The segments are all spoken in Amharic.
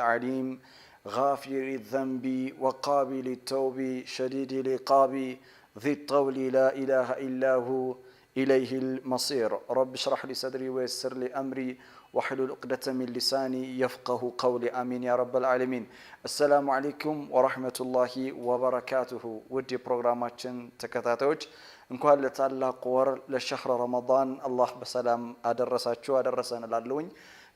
عليم غافر الذنب وقابل التوب شديد العقاب ذي الطول لا إله إلا هو إليه المصير رب اشرح لي صدري ويسر لي أمري واحلل عقدة من لساني يفقه قولي آمين يا رب العالمين السلام عليكم ورحمة الله وبركاته ودي برنامجنا تكتاتوج እንኳን ለታላቁ ወር ለሸህር ረመዳን አላህ በሰላም አደረሳችሁ አደረሰን ላለውኝ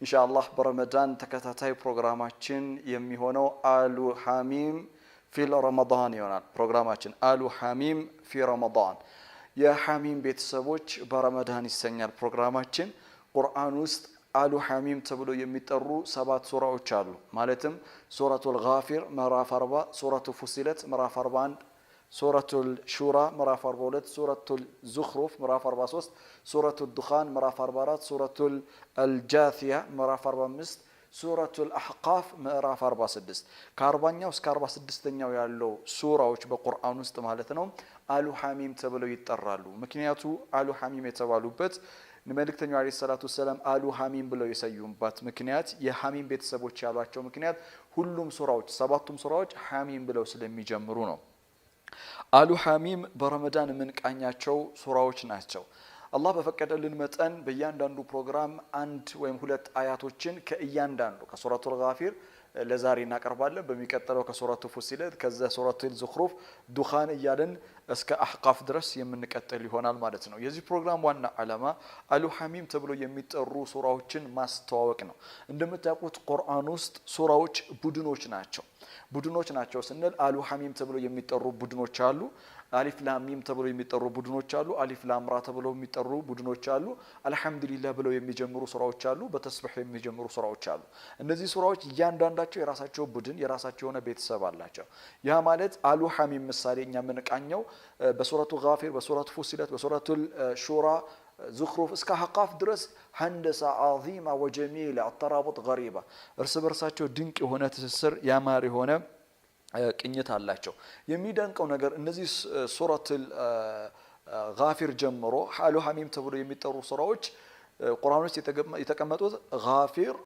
ኢንሻአላህ በረመዳን ተከታታይ ፕሮግራማችን የሚሆነው አሉ ሐሚም ፊል ረመዳን ይሆናል። ፕሮግራማችን አሉ ሐሚም ፊ ረመዳን የሐሚም ቤተሰቦች በረመዳን ይሰኛል። ፕሮግራማችን ቁርአን ውስጥ አሉ ሐሚም ተብሎ የሚጠሩ 7 ሱራዎች አሉ። ማለትም ሱረቱል ጋፊር ምዕራፍ 40፣ ሱረቱ ፉሲለት ምዕራፍ 41፣ ሱረቱል ሹራ ምዕራፍ 42፣ ሱረቱል ዙኽሩፍ ምዕራፍ 43፣ ሱረቱል ዱኻን ምዕራፍ 44፣ ሱረቱል አልጃሲያ ምዕራፍ 45፣ ሱረቱል አሕቃፍ ምዕራፍ 46። ከ40ኛው እስከ 46ኛው ያለው ሱራዎች በቁርአን ውስጥ ማለት ነው አሉ ሐሚም ተብለው ይጠራሉ። ምክንያቱ አሉ ሐሚም የተባሉበት መልእክተኛው አለይሂ ሰላቱ ወሰለም አሉ ሐሚም ብለው የሰዩበት ምክንያት የሐሚም ቤተሰቦች ያሏቸው ምክንያት ሁሉም ሱራዎች 7ቱም ሱራዎች ሐሚም ብለው ስለሚጀምሩ ነው። አሉ ሐሚም በረመዳን የምንቃኛቸው ሱራዎች ናቸው። አላህ በፈቀደልን መጠን በእያንዳንዱ ፕሮግራም 1 ወይም 2 አያቶችን ከእያንዳንዱ ከሱረቱል ጋፊር ለዛሬ እናቀርባለን። በሚቀጥለው ከሱረቱ ፉሲለት ከዛ ሱረቱል ዙኽሩፍ ዱኻን እያለን እስከ አሕቃፍ ድረስ የምንቀጥል ይሆናል ማለት ነው። የዚህ ፕሮግራም ዋና ዓላማ አሉ ሐሚም ተብሎ የሚጠሩ ሱራዎችን ማስተዋወቅ ነው። እንደምታውቁት ቁርአን ውስጥ ሱራዎች ቡድኖች ናቸው ስንል አሉ ሐሚም ተብሎ የሚጠሩ ቡድኖች አሉ። አሊፍ ላም ሚም ተብሎ የሚጠሩ ቡድኖች አሉ። አሊፍ ላም ራ ተብሎ የሚጠሩ ቡድኖች አሉ። አልሐምዱሊላህ ብለው የሚጀምሩ ሱራዎች አሉ። በተስቢህ የሚጀምሩ ሱራዎች አሉ። እነዚህ ሱራዎች እያንዳንዳቸው የራሳቸው ቡድን የራሳቸው የሆነ ቤተሰብ አላቸው። ያ ማለት አሉ ሐሚም ምሳሌ እኛ የምንቃኘው በሱረቱ ጋፊር፣ በሱረቱ ፉሲለት፣ በሱረቱል ሹራ፣ ዙኽሩፍ እስከ አሕቃፍ ድረስ ሀንደሳ ዓዚማ ወጀሚላ አተራቡጥ ገሪባ እርስ በርሳቸው ድንቅ የሆነ ትስስር ያማረ የሆነ ቅኝት አላቸው። የሚደንቀው ነገር እነዚህ ሱረቱል ጋፊር ጀምሮ አሉ ሐሚም ተብሎ የሚጠሩ ሱራዎች ቁርአን ውስጥ የተቀመጡት ጋፊር፣